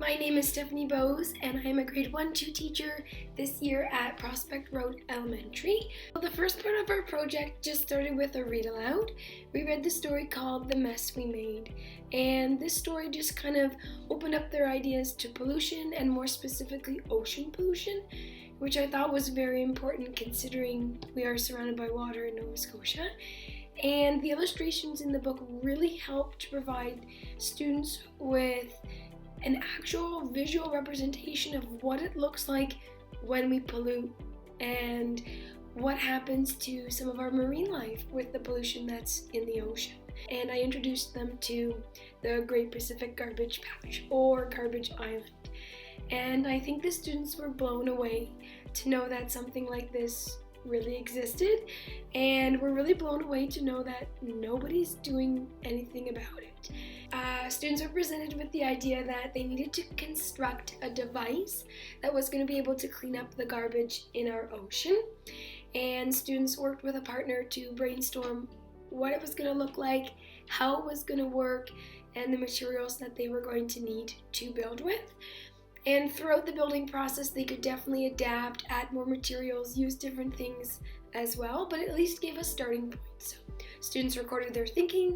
My name is Stephanie Bose, and I am a grade 1-2 teacher this year at Prospect Road Elementary. Well, the first part of our project just started with a read aloud. We read the story called The Mess We Made, and this story just kind of opened up their ideas to pollution, and more specifically ocean pollution, which I thought was very important considering we are surrounded by water in Nova Scotia. And the illustrations in the book really helped to provide students with an actual visual representation of what it looks like when we pollute and what happens to some of our marine life with the pollution that's in the ocean. And I introduced them to the Great Pacific Garbage Patch, or Garbage Island. And I think the students were blown away to know that something like this really existed, and we're really blown away to know that nobody's doing anything about it. Students were presented with the idea that they needed to construct a device that was going to be able to clean up the garbage in our ocean, and students worked with a partner to brainstorm what it was going to look like, how it was going to work, and the materials that they were going to need to build with. And throughout the building process, they could definitely adapt, add more materials, use different things as well, but at least gave a starting point. So students recorded their thinking,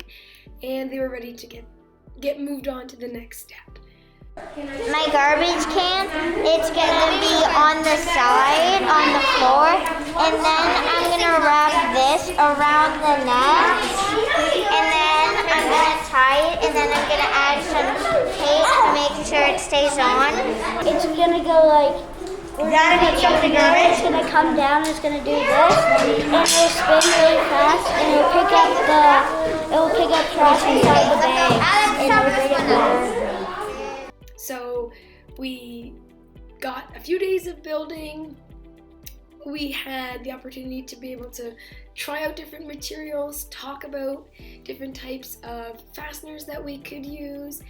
and they were ready to get moved on to the next step. My garbage can, it's gonna be on the side, on the floor, and then I'm gonna wrap this around the neck, and then I'm gonna tie it, and then I'm gonna add some tape to make sure it stays on. It's gonna go like, it's gonna come down, it's gonna do this, and it'll spin really fast, and it'll pick up trash inside the bag, and it'll bring it back. So we got a few days of building. We had the opportunity to be able to try out different materials, talk about different types of fasteners that we could use,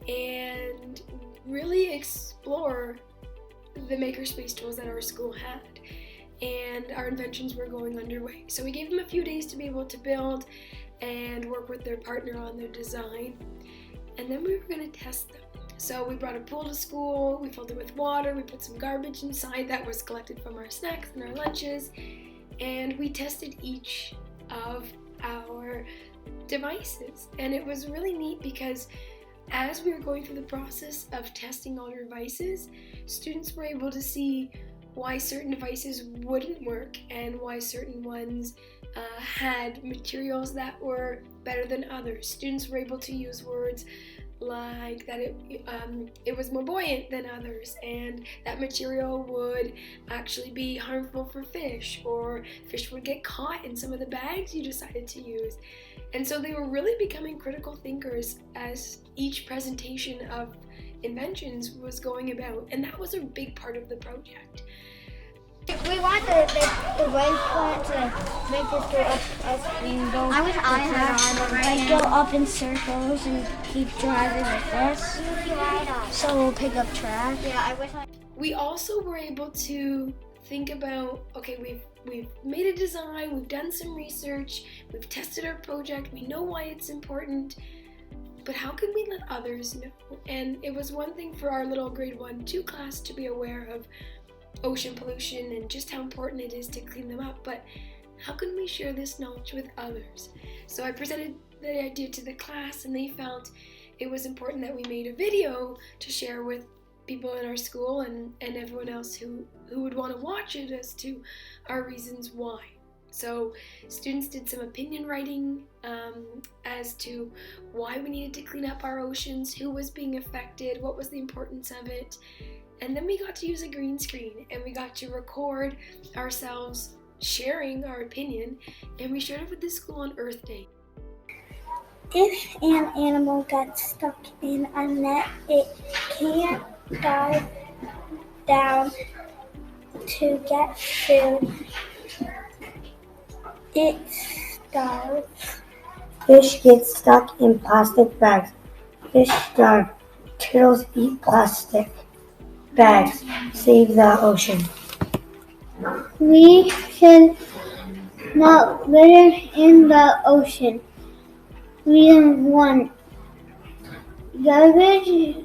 and really explore the makerspace tools that our school had. And our inventions were going underway. So we gave them a few days to be able to build and work with their partner on their design. And then we were going to test them. So we brought a pool to school, we filled it with water, we put some garbage inside that was collected from our snacks and our lunches, and we tested each of our devices. And it was really neat because as we were going through the process of testing all our devices, students were able to see why certain devices wouldn't work and why certain ones had materials that were better than others. Students were able to use words like that it was more buoyant than others, and that material would actually be harmful for fish, or fish would get caught in some of the bags you decided to use. And so they were really becoming critical thinkers as each presentation of inventions was going about, and that was a big part of the project. We want the rice plant to make this go up and go. I wish I had go up in circles and keep driving like this. So we'll pick up trash. Yeah, I wish We also were able to think about, okay, we've made a design, we've done some research, we've tested our project, we know why it's important, but how can we let others know? And it was one thing for our little grade 1-2 class to be aware of ocean pollution and just how important it is to clean them up, but how can we share this knowledge with others? So I presented the idea to the class, and they felt it was important that we made a video to share with people in our school and everyone else who would want to watch it as to our reasons why. So students did some opinion writing as to why we needed to clean up our oceans, who was being affected, what was the importance of it. And then we got to use a green screen, and we got to record ourselves sharing our opinion, and we shared it with the school on Earth Day. If an animal got stuck in a net, it can't dive down to get food. It starves. Fish get stuck in plastic bags. Fish starve. Turtles eat plastic bags. Save the ocean. We should not litter in the ocean. Reason 1. Garbage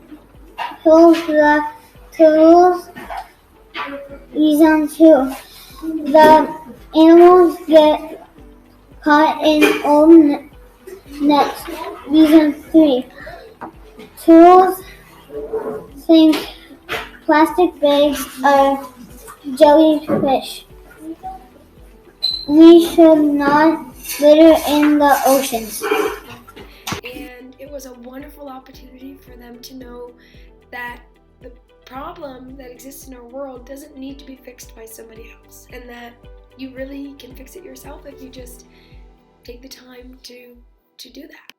kills the turtles. Reason 2. The animals get caught in old nets. Reason 3. Turtles think plastic bags are jellyfish. We should not litter in the oceans. And it was a wonderful opportunity for them to know that the problem that exists in our world doesn't need to be fixed by somebody else, and that you really can fix it yourself if you just take the time to do that.